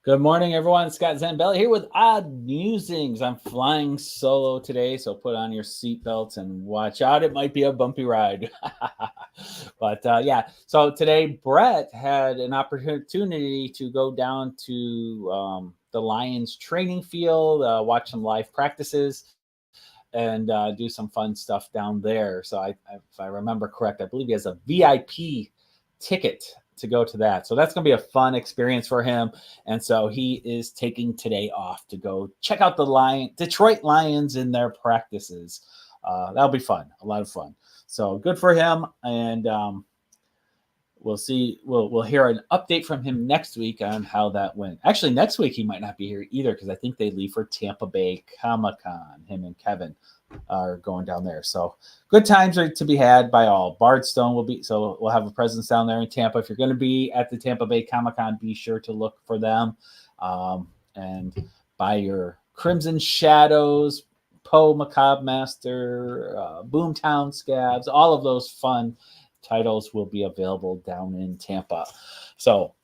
Good morning, everyone. Scott Zambelli here with Odd Musings. I'm flying solo today, so put on your seatbelts and watch out. It might be a bumpy ride. So today Brett had an opportunity to go down to the Lions training field, watch some live practices, and do some fun stuff down there. So if I remember correct, I believe he has a VIP ticket to go to that. So that's going to be a fun experience for him. And so he is taking today off to go check out the Detroit Lions in their practices. That'll be fun, a lot of fun. So good for him. And we'll see. We'll hear an update from him next week on how that went. Actually, next week he might not be here either because I think they leave for Tampa Bay Comic-Con. Him and Kevin are going down there. So good times are to be had by all. Bardstone will be, so we'll have a presence down there in Tampa. If you're going to be at the Tampa Bay Comic-Con, be sure to look for them and buy your Crimson Shadows, Poe Macabre Master, Boomtown Scabs, all of those fun titles will be available down in Tampa. So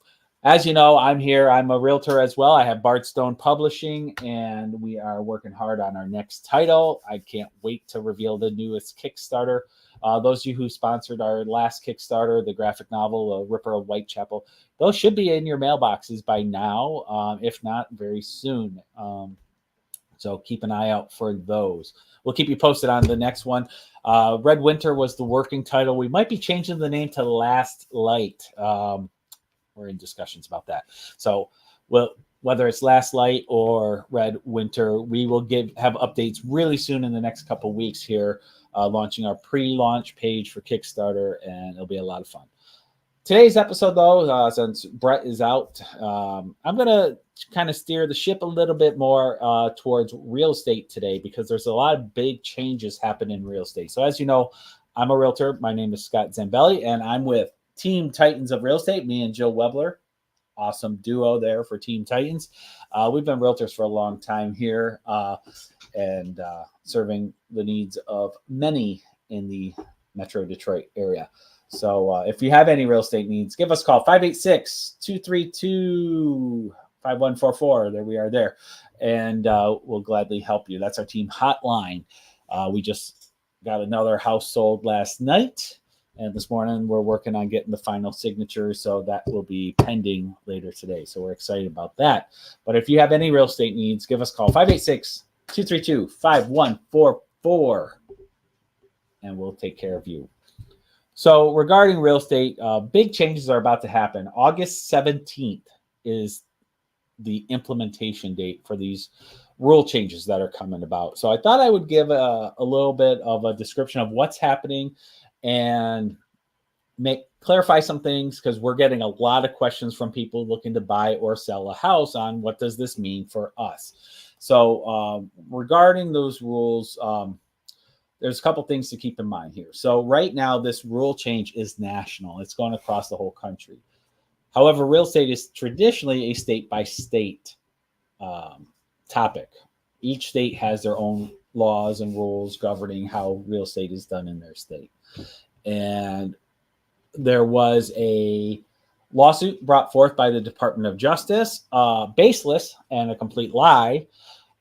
as you know, I'm here. I'm a realtor as well. I have Bardstone Publishing, and we are working hard on our next title. I can't wait to reveal the newest Kickstarter. Those of you who sponsored our last Kickstarter, the graphic novel, Ripper of Whitechapel, those should be in your mailboxes by now, if not very soon. So keep an eye out for those. We'll keep you posted on the next one. Red Winter was the working title. We might be changing the name to Last Light. We're in discussions about that. So whether it's Last Light or Red Winter, we will have updates really soon in the next couple of weeks here, launching our pre-launch page for Kickstarter, and it'll be a lot of fun. Today's episode, though, since Brett is out, I'm going to kind of steer the ship a little bit more towards real estate today because there's a lot of big changes happening in real estate. So as you know, I'm a realtor. My name is Scott Zambelli, and I'm with Team Titans of Real Estate, me and Jill Webler. Awesome duo there for Team Titans. We've been realtors for a long time here and serving the needs of many in the Metro Detroit area. So if you have any real estate needs, give us a call, 586-232-5144. There we are there. And we'll gladly help you. That's our team hotline. We just got another house sold last night. And this morning, we're working on getting the final signature, so that will be pending later today. So we're excited about that. But if you have any real estate needs, give us a call, 586-232-5144, and we'll take care of you. So regarding real estate, big changes are about to happen. August 17th is the implementation date for these rule changes that are coming about. So I thought I would give a little bit of a description of what's happening and clarify some things because we're getting a lot of questions from people looking to buy or sell a house on what does this mean for us. So regarding those rules, there's a couple things to keep in mind here. So right now, this rule change is national. It's going across the whole country. However, real estate is traditionally a state-by-state topic. Each state has their own laws and rules governing how real estate is done in their state. And there was a lawsuit brought forth by the Department of Justice, baseless and a complete lie,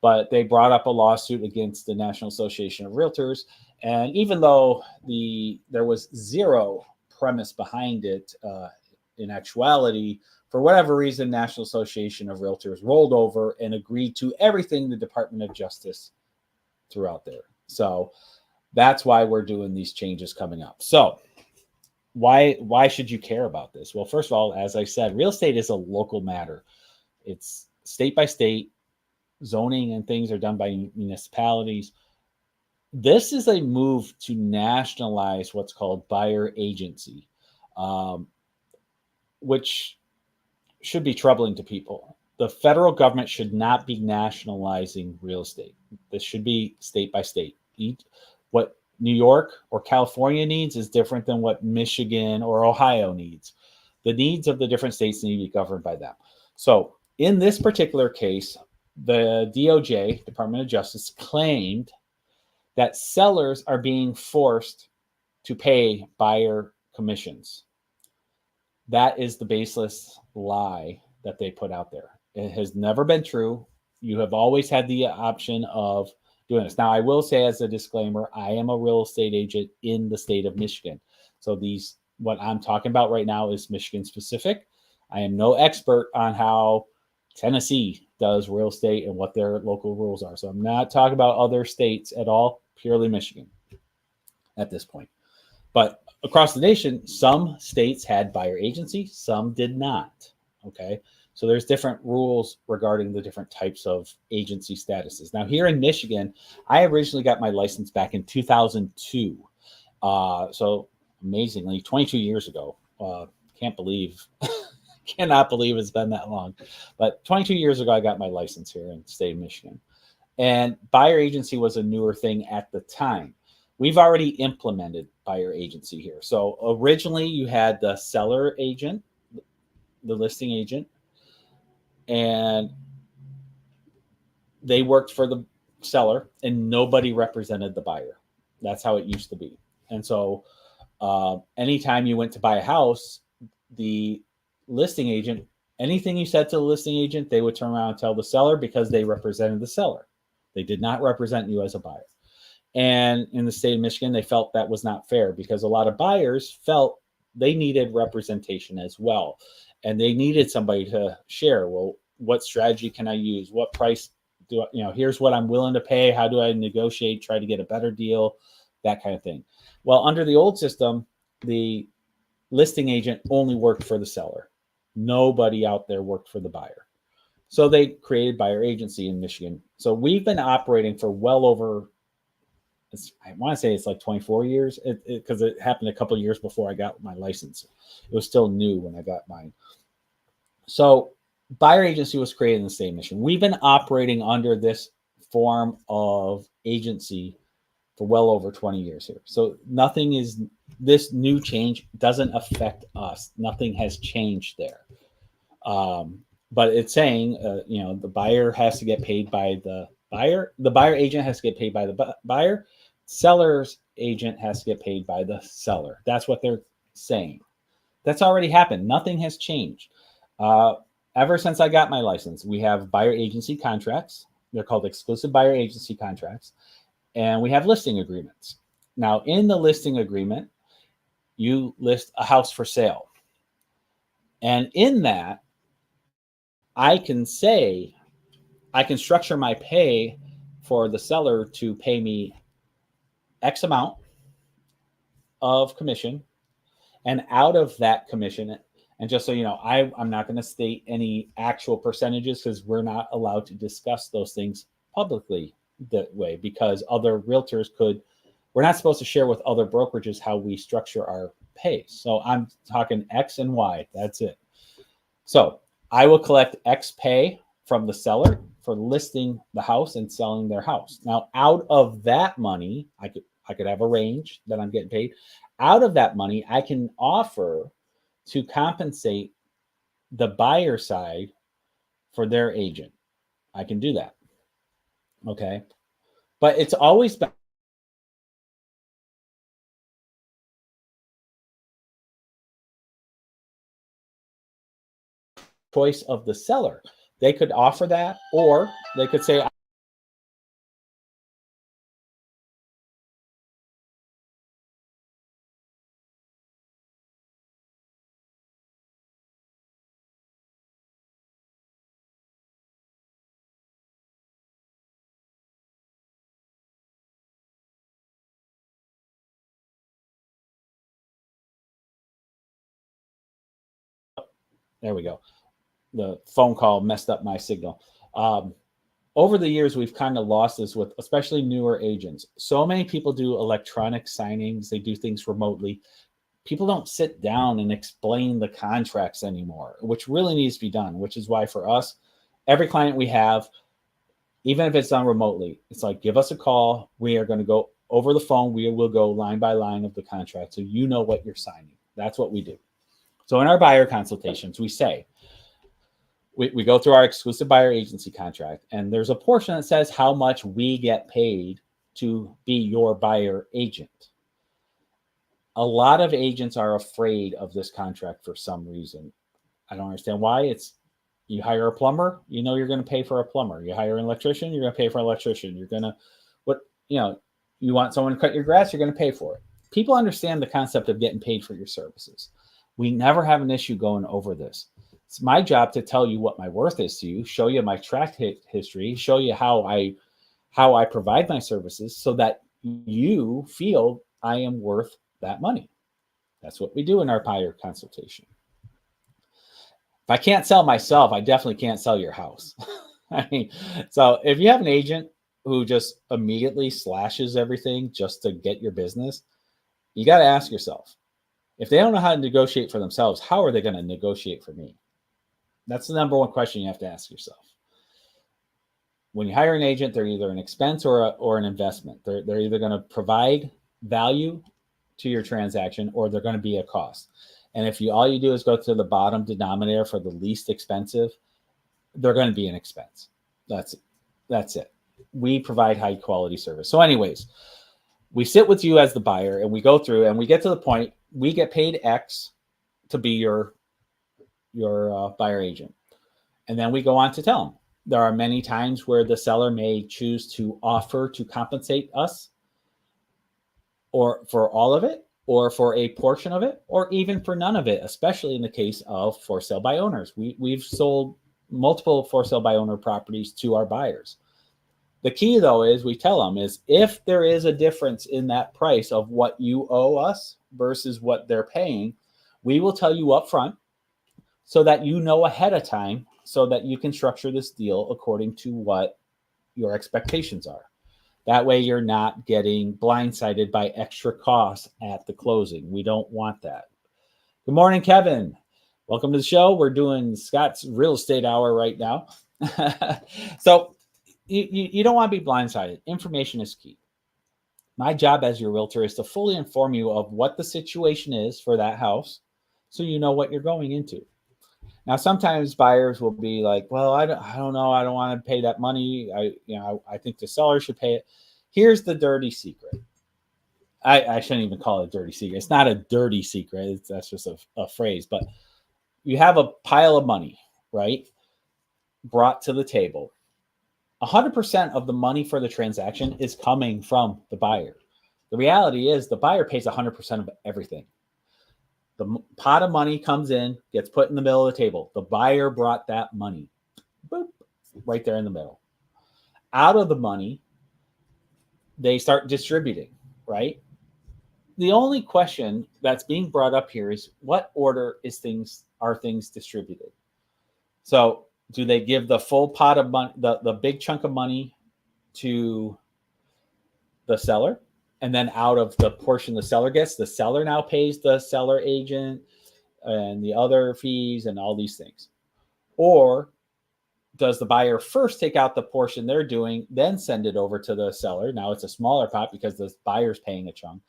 but they brought up a lawsuit against the National Association of Realtors. And even though there was zero premise behind it, in actuality, for whatever reason, National Association of Realtors rolled over and agreed to everything the Department of Justice threw out there. So that's why we're doing these changes coming up. So why should you care about this? Well, first of all, as I said, real estate is a local matter. It's state by state. Zoning and things are done by municipalities. This is a move to nationalize what's called buyer agency, which should be troubling to people. The federal government should not be nationalizing real estate. This should be state by state. What New York or California needs is different than what Michigan or Ohio needs. The needs of the different states need to be governed by them. So in this particular case, the DOJ, Department of Justice, claimed that sellers are being forced to pay buyer commissions. That is the baseless lie that they put out there. It has never been true. You have always had the option of doing this. Now, I will say as a disclaimer, I am a real estate agent in the state of Michigan. So what I'm talking about right now is Michigan specific. I am no expert on how Tennessee does real estate and what their local rules are. So I'm not talking about other states at all, purely Michigan at this point. But across the nation, some states had buyer agency, some did not. Okay. So there's different rules regarding the different types of agency statuses. Now, here in Michigan, I originally got my license back in 2002. So amazingly, 22 years ago. Can't believe, cannot believe it's been that long. But 22 years ago, I got my license here in the state of Michigan. And buyer agency was a newer thing at the time. We've already implemented buyer agency here. So originally you had the seller agent, the listing agent, and they worked for the seller and nobody represented the buyer. That's how it used to be. And so anytime you went to buy a house, the listing agent, anything you said to the listing agent, they would turn around and tell the seller because they represented the seller. They did not represent you as a buyer. And in the state of Michigan, they felt that was not fair because a lot of buyers felt they needed representation as well. And they needed somebody to share, well, what strategy can I use? What price do I, here's what I'm willing to pay. How do I negotiate, try to get a better deal, that kind of thing. Well, under the old system, the listing agent only worked for the seller. Nobody out there worked for the buyer. So they created buyer agency in Michigan. So we've been operating for well over, I want to say it's like 24 years because it happened a couple of years before I got my license. It was still new when I got mine. So buyer agency was created in the state of Michigan. We've been operating under this form of agency for well over 20 years here. So this new change doesn't affect us. Nothing has changed there. But it's saying, the buyer has to get paid by the buyer. The buyer agent has to get paid by the buyer. Seller's agent has to get paid by the seller. That's what they're saying. That's already happened. Nothing has changed. Ever since I got my license, we have buyer agency contracts. They're called exclusive buyer agency contracts. And we have listing agreements. Now, in the listing agreement, you list a house for sale. And in that, I can structure my pay for the seller to pay me X amount of commission. And out of that commission, and just so you know, I'm not going to state any actual percentages because we're not allowed to discuss those things publicly that way because other realtors we're not supposed to share with other brokerages how we structure our pay. So I'm talking X and Y. That's it. So I will collect X pay from the seller for listing the house and selling their house. Now, out of that money, I could have a range that I'm getting paid. Out of that money, I can offer to compensate the buyer side for their agent. I can do that. Okay. But it's always been choice of the seller. They could offer that, or they could say, there we go. The phone call messed up my signal. Over the years, we've kind of lost this with especially newer agents. So many people do electronic signings. They do things remotely. People don't sit down and explain the contracts anymore, which really needs to be done, which is why for us, every client we have, even if it's done remotely, it's like, give us a call. We are going to go over the phone. We will go line by line of the contract so you know what you're signing. That's what we do. So in our buyer consultations, we say, we go through our exclusive buyer agency contract, and there's a portion that says how much we get paid to be your buyer agent. A lot of agents are afraid of this contract for some reason. I don't understand why. It's You hire a plumber, you're going to pay for a plumber. You hire an electrician, you're going to pay for an electrician. You're going to, what, you want someone to cut your grass, you're going to pay for it. People understand the concept of getting paid for your services. We never have an issue going over this. It's my job to tell you what my worth is to you, show you my track history, show you how I provide my services so that you feel I am worth that money. That's what we do in our buyer consultation. If I can't sell myself, I definitely can't sell your house. I mean, so if you have an agent who just immediately slashes everything just to get your business, you got to ask yourself, if they don't know how to negotiate for themselves, how are they going to negotiate for me? That's the number one question you have to ask yourself. When you hire an agent, they're either an expense or an investment. They're either going to provide value to your transaction or they're going to be a cost. And if all you do is go to the bottom denominator for the least expensive, they're going to be an expense. That's it. We provide high quality service. So anyways, we sit with you as the buyer and we go through and we get to the point, we get paid X to be your buyer agent. And then we go on to tell them. There are many times where the seller may choose to offer to compensate us or for all of it, or for a portion of it, or even for none of it, especially in the case of for sale by owners. We've sold multiple for sale by owner properties to our buyers. The key, though, is we tell them is if there is a difference in that price of what you owe us versus what they're paying, we will tell you up front so that you know ahead of time so that you can structure this deal according to what your expectations are. That way you're not getting blindsided by extra costs at the closing. We don't want that. Good morning, Kevin. Welcome to the show. We're doing Scott's real estate hour right now. So you don't want to be blindsided. Information is key. My job as your realtor is to fully inform you of what the situation is for that house so you know what you're going into. Now, sometimes buyers will be like, well, I don't know. I don't want to pay that money. I think the seller should pay it. Here's the dirty secret. I shouldn't even call it a dirty secret. It's not a dirty secret. That's just a phrase. But you have a pile of money, right, brought to the table. 100% of the money for the transaction is coming from the buyer. The reality is the buyer pays 100% of everything. The pot of money comes in, gets put in the middle of the table. The buyer brought that money. Boop, right there in the middle. Out of the money, they start distributing, right? The only question that's being brought up here is what order are things distributed? So do they give the full pot of money, the big chunk of money to the seller? And then out of the portion the seller gets, the seller now pays the seller agent and the other fees and all these things. Or does the buyer first take out the portion they're doing, then send it over to the seller? Now it's a smaller pot because the buyer's paying a chunk.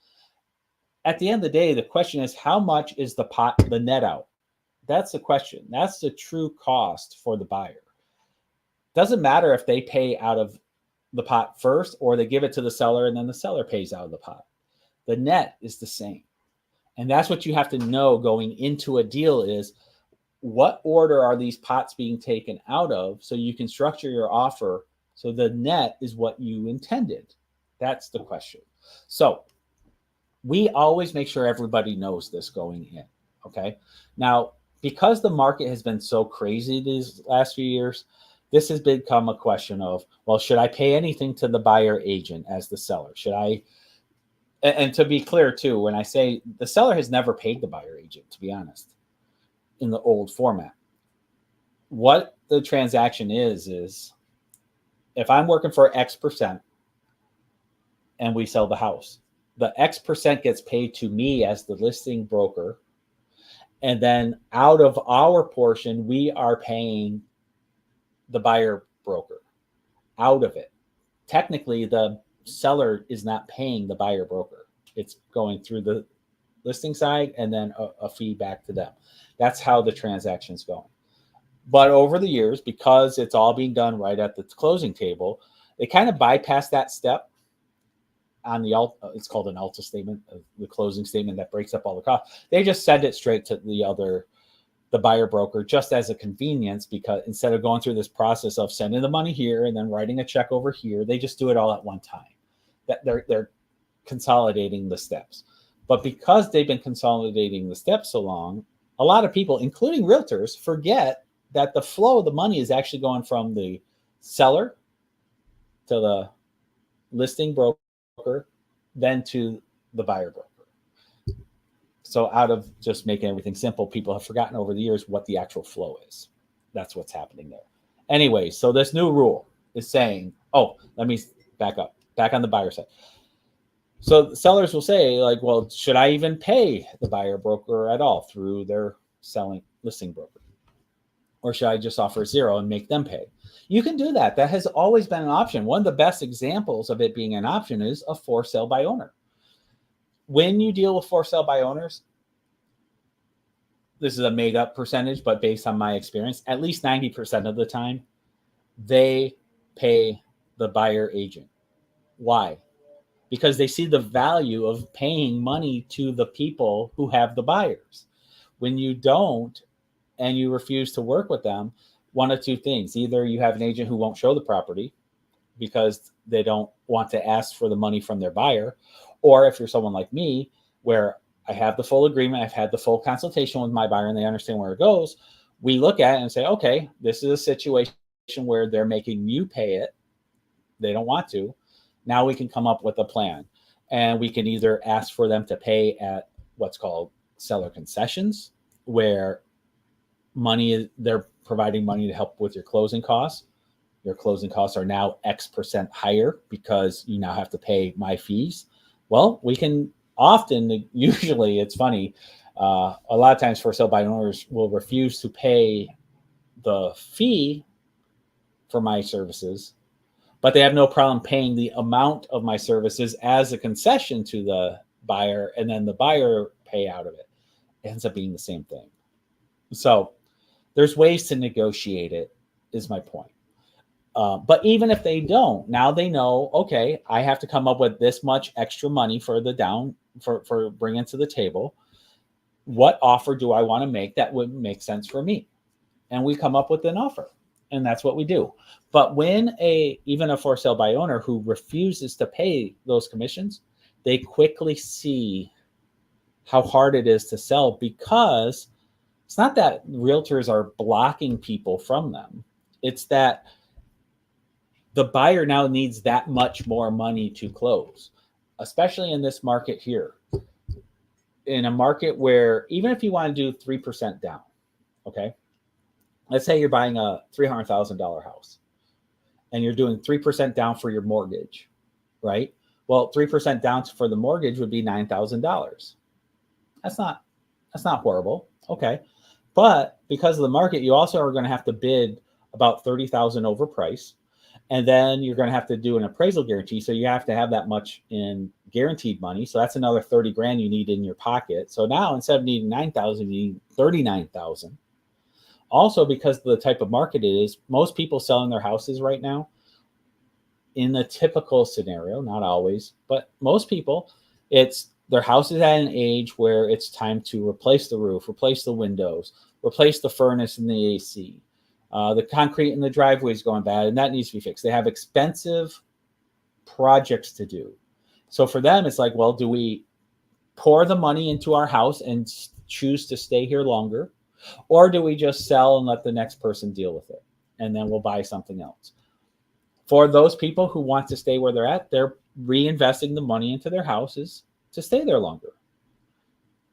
At the end of the day, the question is how much is the net out? That's the question. That's the true cost for the buyer. Doesn't matter if they pay out of the pot first or they give it to the seller and then the seller pays out of the pot. The net is the same. And that's what you have to know going into a deal is what order are these pots being taken out of so you can structure your offer so the net is what you intended. That's the question. So we always make sure everybody knows this going in. Okay. Now, because the market has been so crazy these last few years, this has become a question of, well, should I pay anything to the buyer agent as the seller? Should I? And to be clear, too, when I say the seller has never paid the buyer agent, to be honest, in the old format. What the transaction is if I'm working for X percent and we sell the house, the X percent gets paid to me as the listing broker. And then out of our portion, we are paying the buyer broker out of it. Technically, the seller is not paying the buyer broker. It's going through the listing side and then a fee back to them. That's how the transaction's going. But over the years, because it's all being done right at the closing table, they kind of bypass that step on the it's called an ALTA statement, the closing statement that breaks up all the costs. They just send it straight to the the buyer broker just as a convenience, because instead of going through this process of sending the money here and then writing a check over here, they just do it all at one time. That they're consolidating the steps. But because they've been consolidating the steps so long, a lot of people, including realtors, forget that the flow of the money is actually going from the seller to the listing broker, then to the buyer broker. So out of just making everything simple, people have forgotten over the years what the actual flow is. That's what's happening there. Anyway, so this new rule is saying, oh, let me back up, back on the buyer side. So sellers will say, like, well, should I even pay the buyer broker at all through their listing broker? Or should I just offer zero and make them pay? You can do that. That has always been an option. One of the best examples of it being an option is a for sale by owner. When you deal with for sale by owners, this is a made up percentage, but based on my experience, at least 90% of the time, they pay the buyer agent. Why? Because they see the value of paying money to the people who have the buyers. When you don't, and you refuse to work with them, one of two things. Either you have an agent who won't show the property because they don't want to ask for the money from their buyer. Or if you're someone like me, where I have the full agreement, I've had the full consultation with my buyer and they understand where it goes, we look at it and say, okay, this is a situation where they're making you pay it. They don't want to. Now we can come up with a plan. And we can either ask for them to pay at what's called seller concessions, where they're providing money to help with your closing costs. Your closing costs are now X% higher because you now have to pay my fees. Well, we can usually it's funny, a lot of times for sale by owners will refuse to pay the fee for my services, but they have no problem paying the amount of my services as a concession to the buyer, and then the buyer pay out of it. It ends up being the same thing. So there's ways to negotiate it, is my point. But even if they don't, now they know, okay, I have to come up with this much extra money for for bringing to the table. What offer do I want to make that would make sense for me? And we come up with an offer, and that's what we do. But when even a for sale by owner who refuses to pay those commissions, they quickly see how hard it is to sell, because it's not that realtors are blocking people from them. It's that the buyer now needs that much more money to close, especially in this market here. In a market where even if you want to do 3% down, okay, let's say you're buying a $300,000 house and you're doing 3% down for your mortgage, right? Well, 3% down for the mortgage would be $9,000. That's not horrible, okay. But because of the market, you also are going to have to bid about $30,000 over price. And then you're going to have to do an appraisal guarantee. So you have to have that much in guaranteed money. So that's another 30 grand you need in your pocket. So now instead of needing 9,000, you need 39,000. Also, because of the type of market it is, most people selling their houses right now, in the typical scenario, not always, but most people, their house is at an age where it's time to replace the roof, replace the windows, replace the furnace and the AC. The concrete in the driveway is going bad, and that needs to be fixed. They have expensive projects to do. So for them, it's like, well, do we pour the money into our house and choose to stay here longer? Or do we just sell and let the next person deal with it? And then we'll buy something else. For those people who want to stay where they're at, they're reinvesting the money into their houses to stay there longer.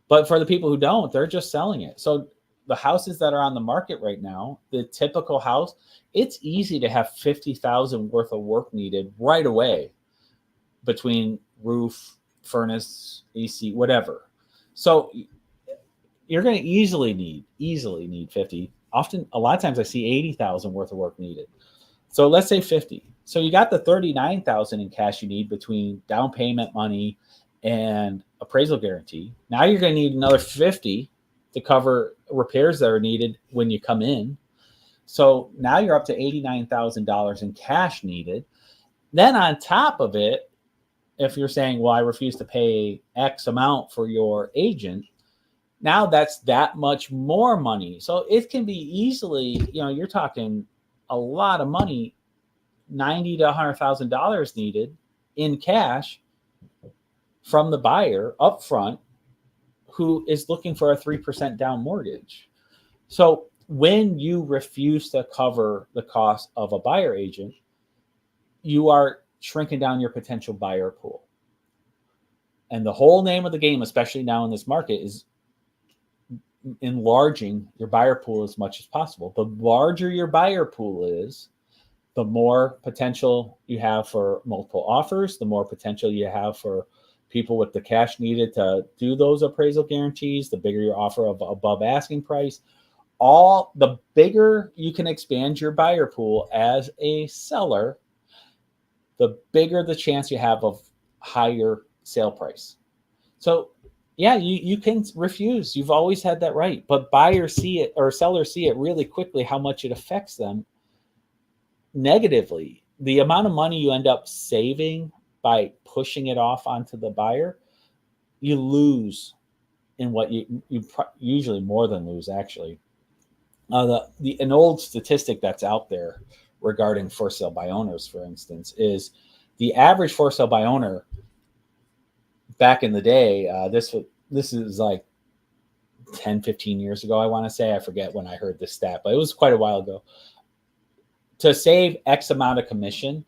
But for the people who don't, they're just selling it. So the houses that are on the market right now, the typical house, it's easy to have $50,000 worth of work needed right away between roof, furnace, AC, whatever. So you're going to easily need 50. Often, a lot of times I see 80,000 worth of work needed. So let's say 50. So you got the 39,000 in cash you need between down payment money and appraisal guarantee. Now you're going to need another 50 to cover repairs that are needed when you come in. So now you're up to $89,000 in cash needed. Then on top of it, if you're saying, well, I refuse to pay X amount for your agent, Now that's that much more money. So it can be easily, you're talking a lot of money, 90 to $100,000 needed in cash from the buyer up front who is looking for a 3% down mortgage. So when you refuse to cover the cost of a buyer agent, you are shrinking down your potential buyer pool. And the whole name of the game, especially now in this market, is enlarging your buyer pool as much as possible. The larger your buyer pool is, the more potential you have for multiple offers, the more potential you have for people with the cash needed to do those appraisal guarantees, the bigger your offer of above asking price. All the bigger you can expand your buyer pool as a seller, the bigger the chance you have of higher sale price. So yeah, you can refuse. You've always had that right. But buyers see it, or sellers see it really quickly, how much it affects them negatively. The amount of money you end up saving by pushing it off onto the buyer, you lose in what you usually more than lose, actually. An old statistic that's out there regarding for sale by owners, for instance, is the average for sale by owner back in the day. This is like 10, 15 years ago, I want to say. I forget when I heard this stat, but it was quite a while ago. To save X amount of commission,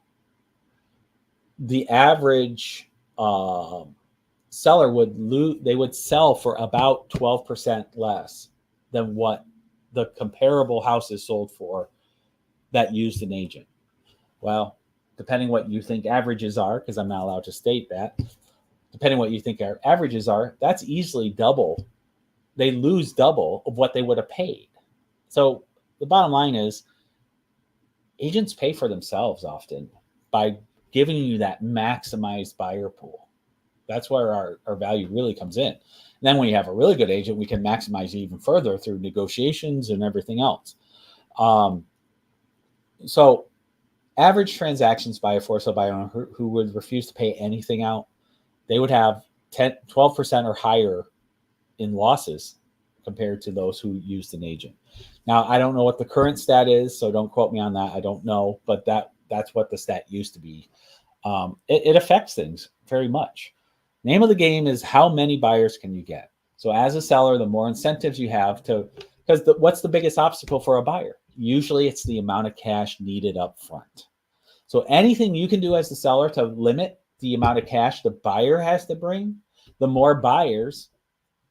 the average seller would sell for about 12% less than what the comparable houses sold for that used an agent. Well, depending what you think averages are, because I'm not allowed to state that, depending what you think our averages are, that's easily double. They lose double of what they would have paid. So the bottom line is, agents pay for themselves often by giving you that maximized buyer pool. That's where our value really comes in. And then when you have a really good agent, we can maximize even further through negotiations and everything else. So average transactions by a for sale by owner who would refuse to pay anything out, they would have 12% or higher in losses compared to those who used an agent. Now, I don't know what the current stat is, so don't quote me on that. I don't know, but that's what the stat used to be. It affects things very much. Name of the game is how many buyers can you get? So as a seller, the more incentives you have because what's the biggest obstacle for a buyer? Usually it's the amount of cash needed up front. So anything you can do as a seller to limit the amount of cash the buyer has to bring, the more buyers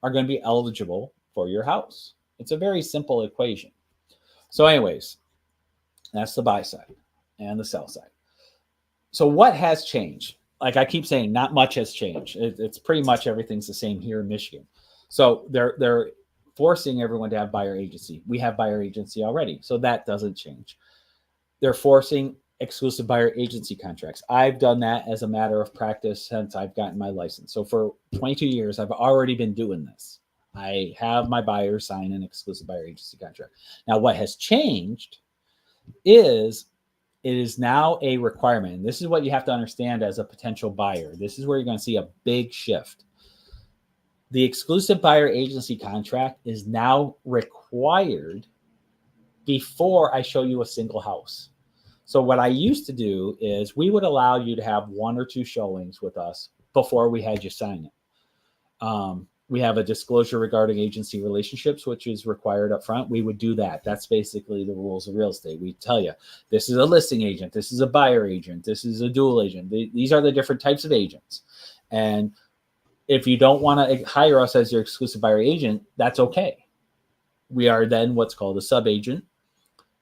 are going to be eligible for your house. It's a very simple equation. So anyways, that's the buy side and the sell side. So what has changed? Like I keep saying, not much has changed. It's pretty much everything's the same here in Michigan. So they're forcing everyone to have buyer agency. We have buyer agency already, so that doesn't change. They're forcing exclusive buyer agency contracts. I've done that as a matter of practice since I've gotten my license. So for 22 years, I've already been doing this. I have my buyers sign an exclusive buyer agency contract. Now, what has changed is it is now a requirement. And this is what you have to understand as a potential buyer. This is where you're going to see a big shift. The exclusive buyer agency contract is now required before I show you a single house. So what I used to do is we would allow you to have 1 or 2 showings with us before we had you sign it. We have a disclosure regarding agency relationships, which is required up front. We would do that. That's basically the rules of real estate. We tell you, this is a listing agent. This is a buyer agent. This is a dual agent. These are the different types of agents. And if you don't want to hire us as your exclusive buyer agent, that's okay. We are then what's called a sub agent,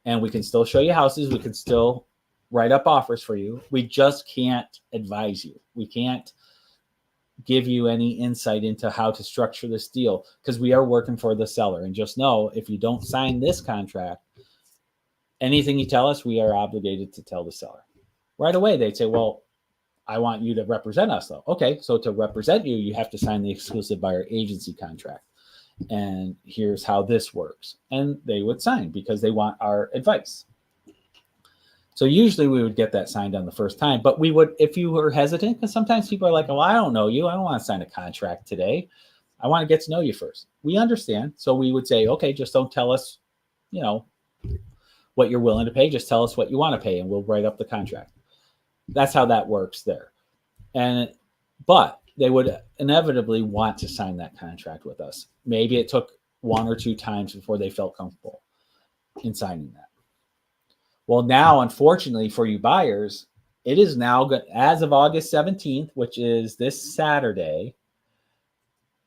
and we can still show you houses. We can still write up offers for you. We just can't advise you. We can't give you any insight into how to structure this deal because we are working for the seller. And just know, if you don't sign this contract, anything you tell us, we are obligated to tell the seller. Right away, they'd say, well, I want you to represent us, though. Okay, so to represent you, you have to sign the exclusive buyer agency contract. And here's how this works. And they would sign because they want our advice. So usually we would get that signed on the first time, but we would, if you were hesitant, because sometimes people are like, well, I don't know you. I don't want to sign a contract today. I want to get to know you first. We understand. So we would say, okay, just don't tell us, you know, what you're willing to pay. Just tell us what you want to pay and we'll write up the contract. That's how that works there. But they would inevitably want to sign that contract with us. Maybe it took one or two times before they felt comfortable in signing that. Well, now, unfortunately for you buyers, it is now good as of August 17th, which is this Saturday.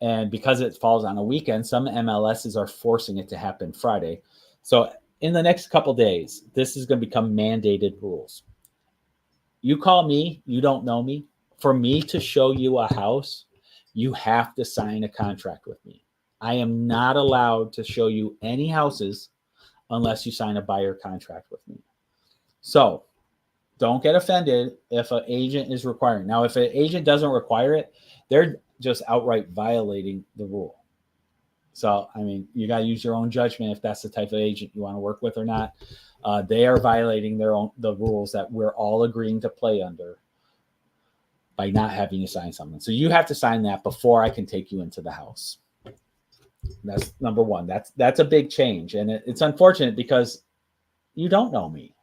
And because it falls on a weekend, some MLSs are forcing it to happen Friday. So in the next couple days, this is going to become mandated rules. You call me, you don't know me. For me to show you a house, you have to sign a contract with me. I am not allowed to show you any houses unless you sign a buyer contract with me. So don't get offended if an agent is requiring. Now, if an agent doesn't require it, they're just outright violating the rule. So, I mean, you got to use your own judgment if that's the type of agent you want to work with or not. They are violating the rules that we're all agreeing to play under by not having you sign something. So you have to sign that before I can take you into the house. That's number one. That's a big change, and it's unfortunate because you don't know me.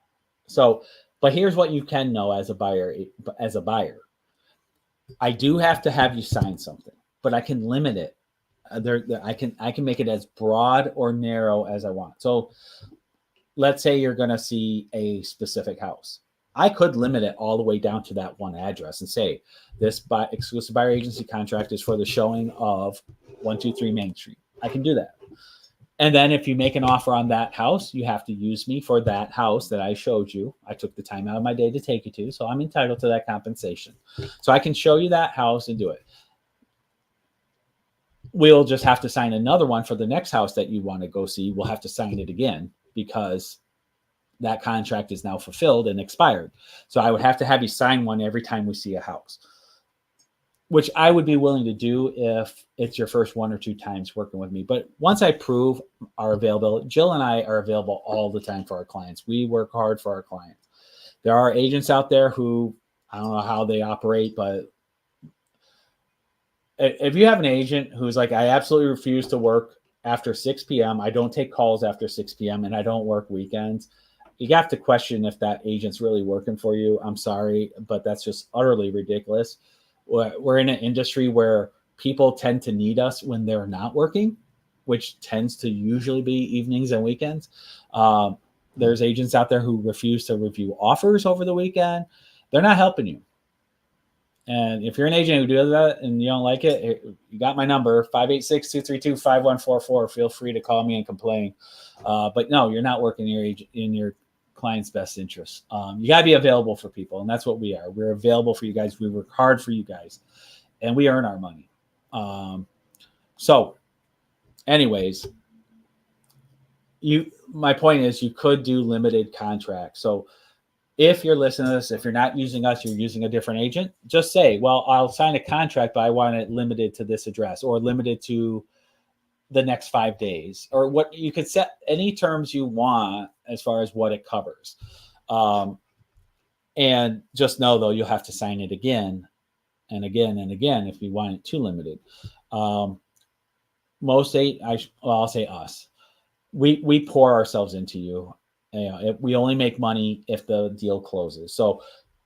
So, but here's what you can know as a buyer. I do have to have you sign something, but I can limit it. I can make it as broad or narrow as I want. So let's say you're going to see a specific house. I could limit it all the way down to that one address and say this exclusive buyer agency contract is for the showing of 123 Main Street. I can do that. And then if you make an offer on that house, you have to use me for that house that I showed you. I took the time out of my day to take you to, so I'm entitled to that compensation. So I can show you that house and do it. We'll just have to sign another one for the next house that you want to go see. We'll have to sign it again because that contract is now fulfilled and expired. So I would have to have you sign one every time we see a house, which I would be willing to do if it's your first one or two times working with me. But once I prove our availability, Jill and I are available all the time for our clients. We work hard for our clients. There are agents out there who, I don't know how they operate, but if you have an agent who's like, I absolutely refuse to work after 6 p.m., I don't take calls after 6 p.m., and I don't work weekends, you have to question if that agent's really working for you. I'm sorry, but that's just utterly ridiculous. We're in an industry where people tend to need us when they're not working, which tends to usually be evenings and weekends. There's agents out there who refuse to review offers over the weekend. They're not helping you. And if you're an agent who does that and you don't like it, you got my number, 586-232-5144. Feel free to call me and complain. But no, you're not working in your client's best interest. You got to be available for people, and that's what we are. We're available for you guys. We work hard for you guys, and we earn our money. So anyways, my point is you could do limited contracts. So if you're listening to this, if you're not using us, you're using a different agent, just say, well, I'll sign a contract, but I want it limited to this address or limited to the next 5 days, or what you could set any terms you want as far as what it covers. And just know, though, you'll have to sign it again and again and again if you want it too limited. I'll say us. We pour ourselves into you. We only make money if the deal closes. So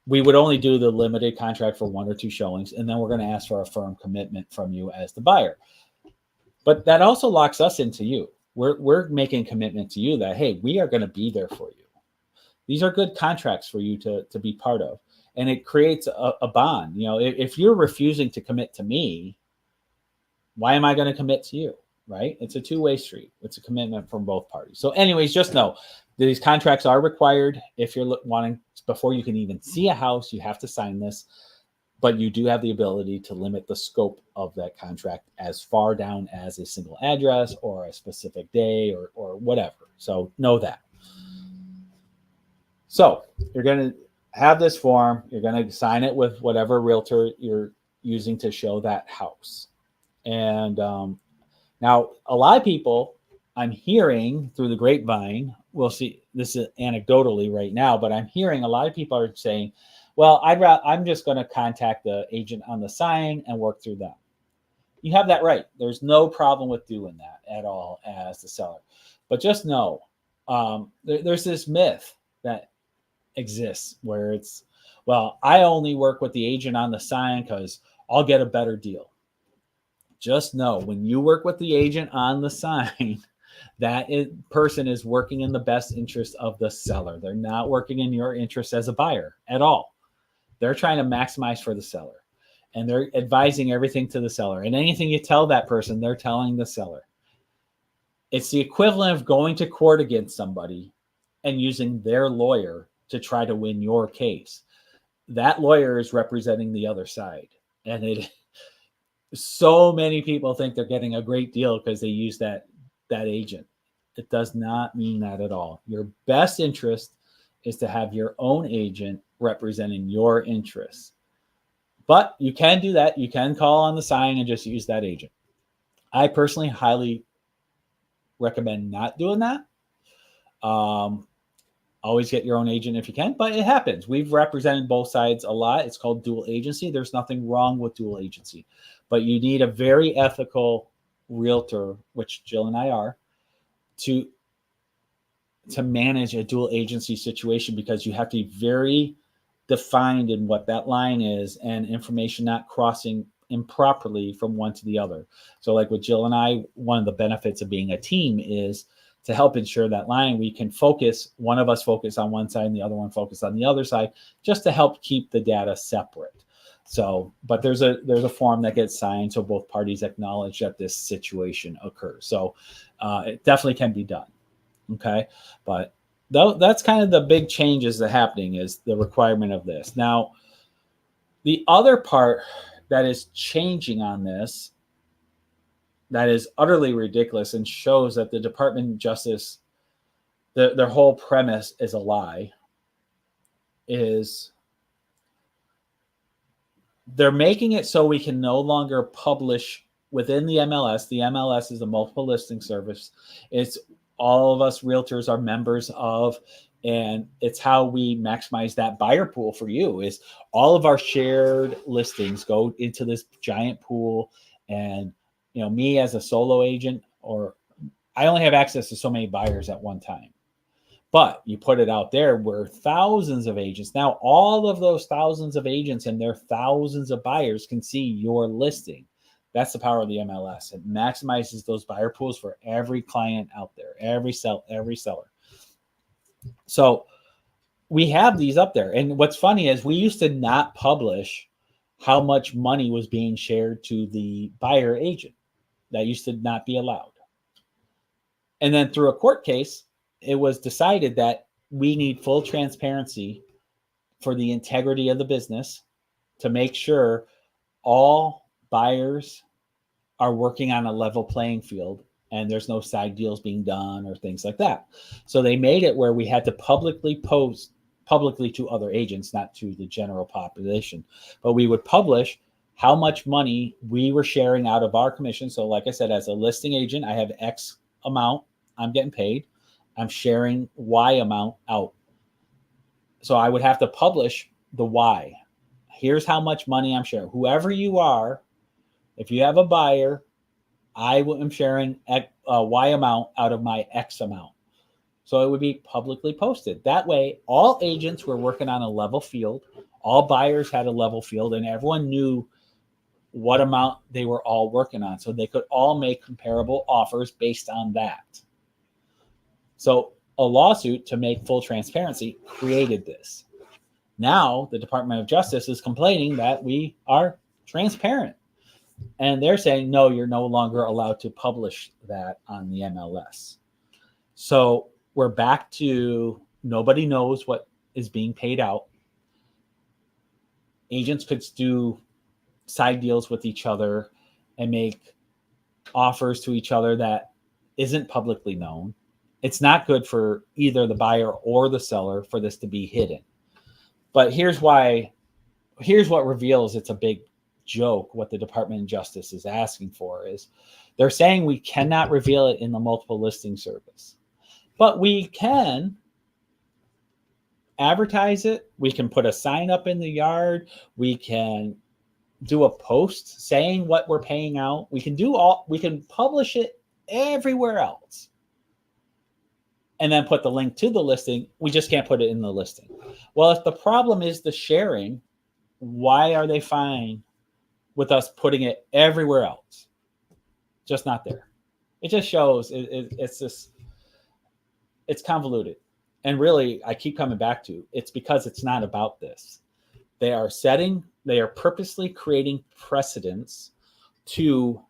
we would only do the limited contract for one or two showings, and then we're going to ask for a firm commitment from you as the buyer. But that also locks us into you. We're making commitment to you that, hey, we are going to be there for you. These are good contracts for you to be part of. And it creates a bond. If you're refusing to commit to me, why am I going to commit to you? Right? It's a two-way street. It's a commitment from both parties. So anyways, just know these contracts are required. If you're wanting, before you can even see a house, you have to sign this. But you do have the ability to limit the scope of that contract as far down as a single address or a specific day or whatever. So know that. So you're going to have this form. You're going to sign it with whatever realtor you're using to show that house. And now a lot of people I'm hearing through the grapevine, we'll see, this is anecdotally right now, but I'm hearing a lot of people are saying, well, I'm just going to contact the agent on the sign and work through them. you have that right. There's no problem with doing that at all as the seller. But just know, there's this myth that exists where it's, well, I only work with the agent on the sign because I'll get a better deal. Just know when you work with the agent on the sign, person is working in the best interest of the seller. They're not working in your interest as a buyer at all. They're trying to maximize for the seller, and they're advising everything to the seller. And anything you tell that person, they're telling the seller. It's the equivalent of going to court against somebody and using their lawyer to try to win your case. That lawyer is representing the other side. And so many people think they're getting a great deal because they use that agent. It does not mean that at all. Your best interest is to have your own agent representing your interests. But you can do that. You can call on the sign and just use that agent. I personally highly recommend not doing that. Always get your own agent if you can, but it happens. We've represented both sides a lot. It's called dual agency. There's nothing wrong with dual agency, but you need a very ethical realtor, which Jill and I are, to manage a dual agency situation, because you have to be very defined in what that line is and information not crossing improperly from one to the other. So like with Jill and I, one of the benefits of being a team is to help ensure that line, we can focus, one of us focus on one side and the other one focus on the other side, just to help keep the data separate. So, but there's a form that gets signed so both parties acknowledge that this situation occurs. So it definitely can be done. Okay. But that's kind of the big changes that are happening, is the requirement of this. Now, the other part that is changing on this, that is utterly ridiculous and shows that the Department of Justice, their whole premise is a lie, is they're making it so we can no longer publish within the MLS. The MLS is a multiple listing service. It's all of us realtors are members of, and it's how we maximize that buyer pool for you. Is all of our shared listings go into this giant pool, and me as a solo agent, or I only have access to so many buyers at one time. But you put it out there where thousands of agents, now all of those thousands of agents and their thousands of buyers can see your listing. That's the power of the MLS. It maximizes those buyer pools for every client out there, every seller. So we have these up there. And what's funny is we used to not publish how much money was being shared to the buyer agent. That used to not be allowed. And then through a court case, it was decided that we need full transparency for the integrity of the business, to make sure all buyers are working on a level playing field and there's no side deals being done or things like that. So they made it where we had to publicly post publicly to other agents, not to the general population, but we would publish how much money we were sharing out of our commission. So like I said, as a listing agent, I have X amount I'm getting paid. I'm sharing Y amount out. So I would have to publish the Y. Here's how much money I'm sharing. Whoever you are, if you have a buyer, I am sharing Y amount out of my X amount. So it would be publicly posted. That way, all agents were working on a level field. All buyers had a level field, and everyone knew what amount they were all working on. So they could all make comparable offers based on that. So a lawsuit to make full transparency created this. Now the Department of Justice is complaining that we are transparent. And they're saying, no, you're no longer allowed to publish that on the MLS. So we're back to nobody knows what is being paid out. Agents could do side deals with each other and make offers to each other that isn't publicly known. It's not good for either the buyer or the seller for this to be hidden. But here's what reveals it's a big joke. What the Department of Justice is asking for is they're saying we cannot reveal it in the multiple listing service, but we can advertise it. We can put a sign up in the yard. We can do a post saying what we're paying out. We can publish it everywhere else. And then put the link to the listing. We just can't put it in the listing. Well, if the problem is the sharing, why are they fine with us putting it everywhere else? Just not there. It just shows it's convoluted. And really, I keep coming back to it's because it's not about this. They are purposely creating precedents to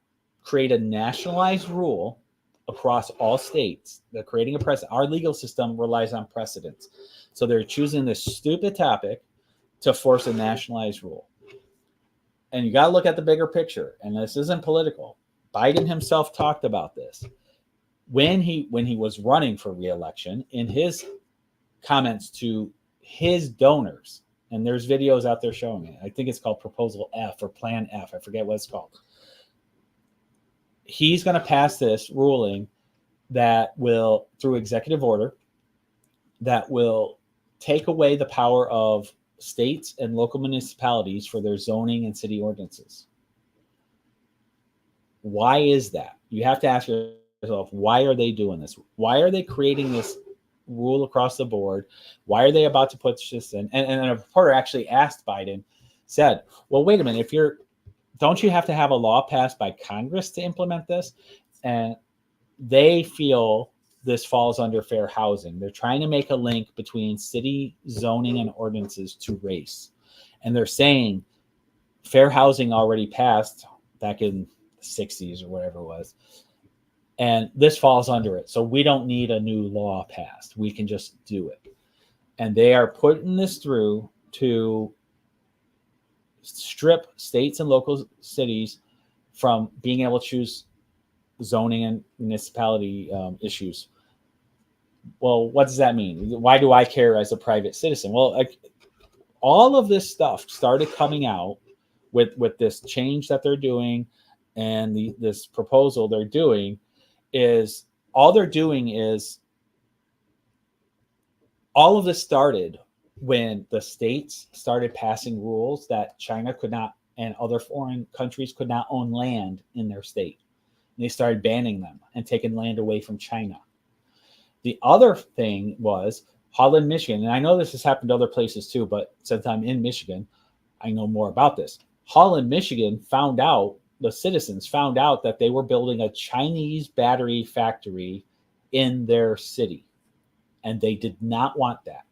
create a nationalized rule across all states. They're creating a precedent. Our legal system relies on precedents. So they're choosing this stupid topic to force a nationalized rule. And you got to look at the bigger picture. And this isn't political. Biden himself talked about this. When he was running for re-election, in his comments to his donors, and there's videos out there showing it. I think it's called Proposal F or Plan F. I forget what it's called. He's going to pass this ruling that will, through executive order, that will take away the power of states and local municipalities for their zoning and city ordinances. Why is that? You have to ask yourself, why are they doing this? Why are they creating this rule across the board? Why are they about to put this in? And a reporter actually asked Biden, said, well, wait a minute, don't you have to have a law passed by Congress to implement this? And they feel this falls under fair housing. They're trying to make a link between city zoning and ordinances to race. And they're saying fair housing already passed back in the 60s or whatever it was. And this falls under it. So we don't need a new law passed. We can just do it. And they are putting this through to strip states and local cities from being able to choose zoning and municipality issues. Well, what does that mean? Why do I care as a private citizen? Well, all of this stuff started coming out with this change that they're doing and this proposal they're doing is all of this started when the states started passing rules that China could not and other foreign countries could not own land in their state. And they started banning them and taking land away from China. The other thing was Holland, Michigan, and I know this has happened to other places too, but since I'm in Michigan, I know more about this. Holland, Michigan the citizens found out that they were building a Chinese battery factory in their city, and they did not want that.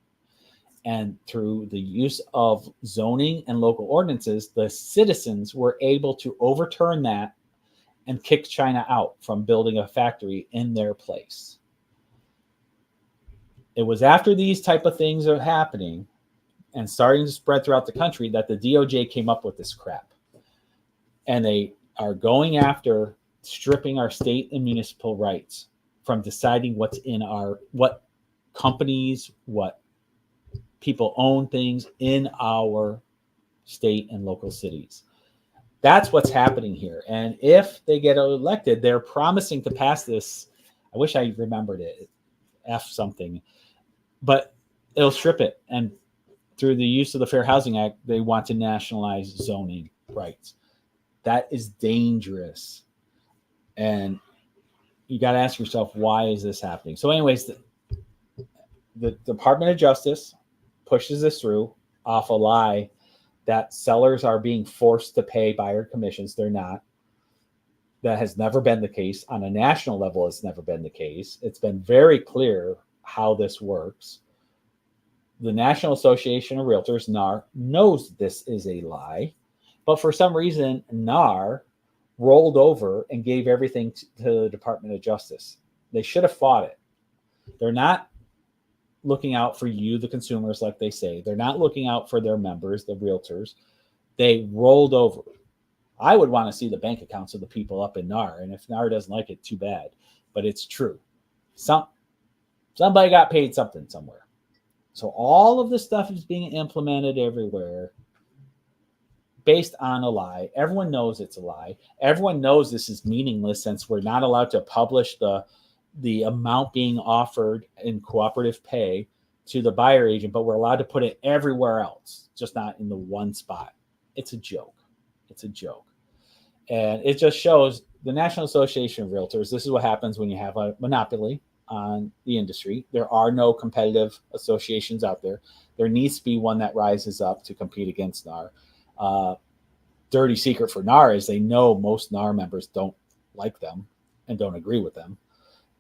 And through the use of zoning and local ordinances, the citizens were able to overturn that and kick China out from building a factory in their place. It was after these type of things are happening and starting to spread throughout the country that the DOJ came up with this crap. And they are going after stripping our state and municipal rights from deciding what companies, what people own things in our state and local cities. That's what's happening here. And if they get elected, they're promising to pass this. I wish I remembered it. F something. But it'll strip it. And through the use of the Fair Housing Act, they want to nationalize zoning rights. That is dangerous. And you got to ask yourself, why is this happening? So anyways, the Department of Justice pushes this through off a lie that sellers are being forced to pay buyer commissions. They're not. That has never been the case. On a national level, it's never been the case. It's been very clear how this works. The National Association of Realtors, NAR, knows this is a lie, but for some reason, NAR rolled over and gave everything to the Department of Justice. They should have fought it. They're not looking out for you, the consumers, like they say. They're not looking out for their members, the realtors. They rolled over. I would want to see the bank accounts of the people up in NAR, and if NAR doesn't like it, too bad. But it's true. Somebody got paid something somewhere. So all of this stuff is being implemented everywhere based on a lie. Everyone knows it's a lie. Everyone knows this is meaningless since we're not allowed to publish the amount being offered in cooperative pay to the buyer agent, but we're allowed to put it everywhere else, just not in the one spot. It's a joke. It's a joke. And it just shows the National Association of Realtors. This is what happens when you have a monopoly on the industry. There are no competitive associations out there. There needs to be one that rises up to compete against NAR. Dirty secret for NAR is they know most NAR members don't like them and don't agree with them.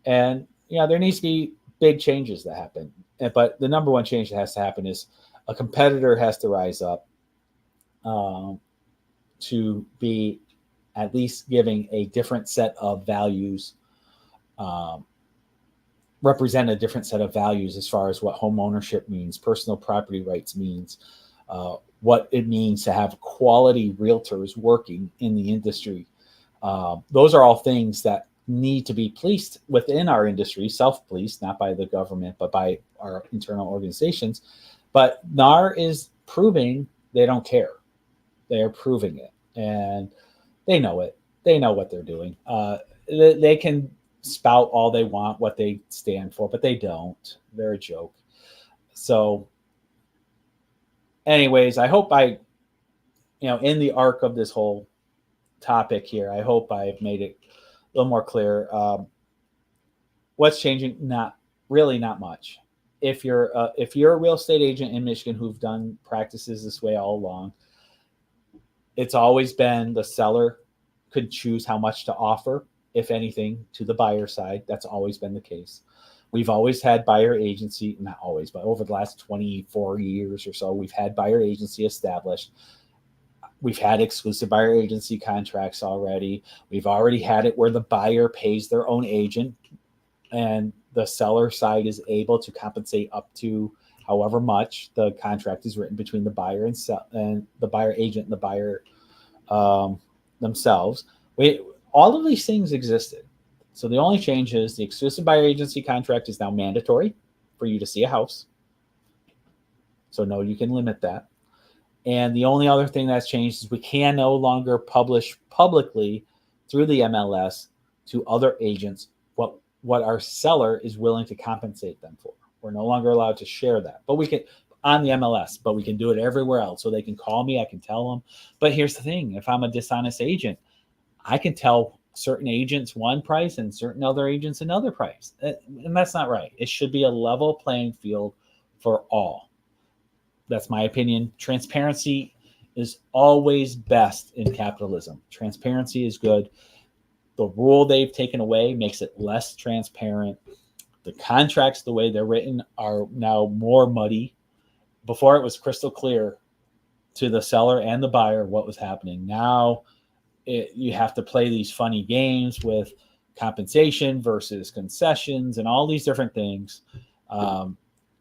And there needs to be big changes that happen. But the number one change that has to happen is a competitor has to rise up to be at least giving a different set of values, represent a different set of values as far as what home ownership means, personal property rights means, what it means to have quality realtors working in the industry. Those are all things that need to be policed within our industry, self-policed, not by the government, but by our internal organizations. But NAR is proving they don't care. They're proving it. And they know it. They know what they're doing. They can spout all they want, what they stand for, but they don't. They're a joke. So anyways, I hope in the arc of this whole topic here, I hope I've made it a little more clear. What's changing? Not much. If you're a real estate agent in Michigan who've done practices this way all along, it's always been the seller could choose how much to offer, if anything, to the buyer side. That's always been the case. We've always had buyer agency, not always, but over the last 24 years or so, we've had buyer agency established. We've had exclusive buyer agency contracts already. We've already had it where the buyer pays their own agent and the seller side is able to compensate up to however much the contract is written between the buyer and the buyer agent and the buyer themselves. All of these things existed. So the only change is the exclusive buyer agency contract is now mandatory for you to see a house. So no, you can limit that. And the only other thing that's changed is we can no longer publish publicly through the MLS to other agents what our seller is willing to compensate them for. We're no longer allowed to share that, but we can on the MLS, but we can do it everywhere else. So they can call me, I can tell them. But here's the thing, if I'm a dishonest agent, I can tell certain agents one price and certain other agents another price. And that's not right. It should be a level playing field for all. That's my opinion. Transparency is always best in capitalism. Transparency is good. The rule they've taken away makes it less transparent. The contracts, the way they're written, are now more muddy. Before it was crystal clear to the seller and the buyer what was happening. Now you have to play these funny games with compensation versus concessions and all these different things.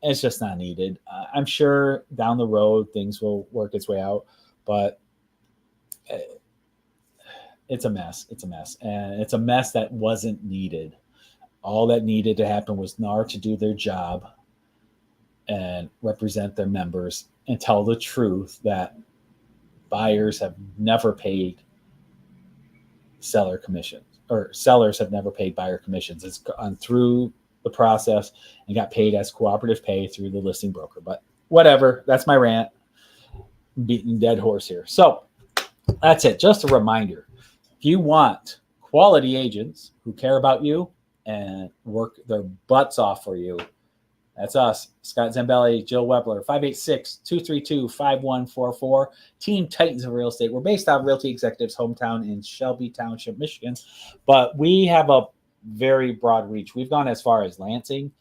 It's just not needed. I'm sure down the road things will work its way out, but it's a mess. It's a mess. And it's a mess that wasn't needed. All that needed to happen was NAR to do their job and represent their members and tell the truth that buyers have never paid seller commissions, or sellers have never paid buyer commissions. It's gone through the process and got paid as cooperative pay through the listing broker. But whatever, that's my rant. I'm beating dead horse here. So that's it. Just a reminder. If you want quality agents who care about you and work their butts off for you, that's us. Scott Zambelli, Jill Webler, 586-232-5144. Team Titans of Real Estate. We're based out of Realty Executives' hometown in Shelby Township, Michigan. But we have a very broad reach. We've gone as far as Lansing.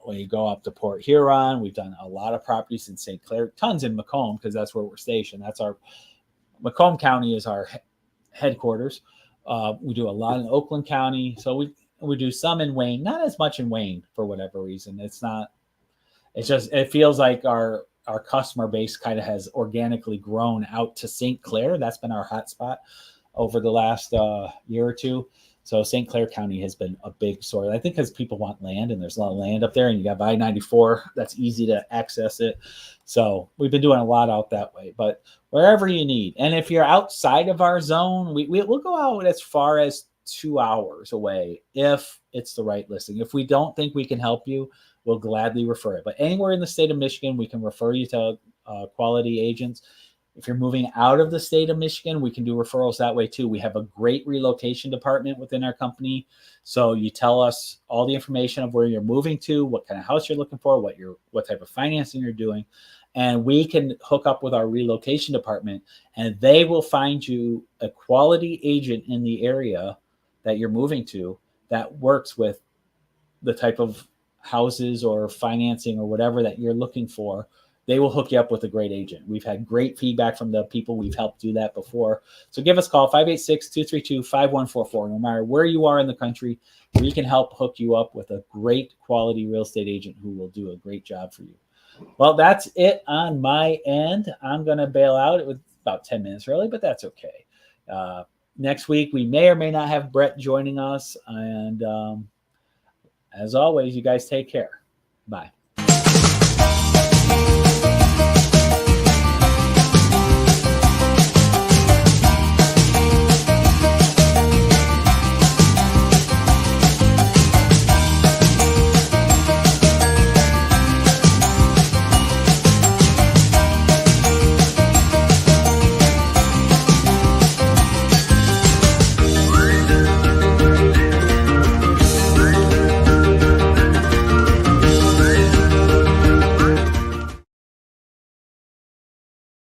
When you go up to Port Huron, we've done a lot of properties in St. Clair, tons in Macomb because that's where we're stationed. Macomb County is our headquarters. We do a lot in Oakland County. So we do some in Wayne, not as much in Wayne for whatever reason. It feels like our customer base kind of has organically grown out to St. Clair. That's been our hot spot over the last year or two. So St. Clair County has been a big source. I think because people want land and there's a lot of land up there and you got I-94. That's easy to access it. So we've been doing a lot out that way, but wherever you need. And if you're outside of our zone, we'll go out as far as 2 hours away if it's the right listing. If we don't think we can help you, we'll gladly refer it. But anywhere in the state of Michigan, we can refer you to quality agents. If you're moving out of the state of Michigan, we can do referrals that way too. We have a great relocation department within our company. So you tell us all the information of where you're moving to, what kind of house you're looking for, what type of financing you're doing, and we can hook up with our relocation department, and they will find you a quality agent in the area that you're moving to that works with the type of houses or financing or whatever that you're looking for. They will hook you up with a great agent. We've had great feedback from the people we've helped do that before. So give us a call, 586-232-5144. No matter where you are in the country, we can help hook you up with a great quality real estate agent who will do a great job for you. Well, that's it on my end. I'm going to bail out. It was about 10 minutes early, but that's okay. Next week, we may or may not have Brett joining us. And as always, you guys take care. Bye.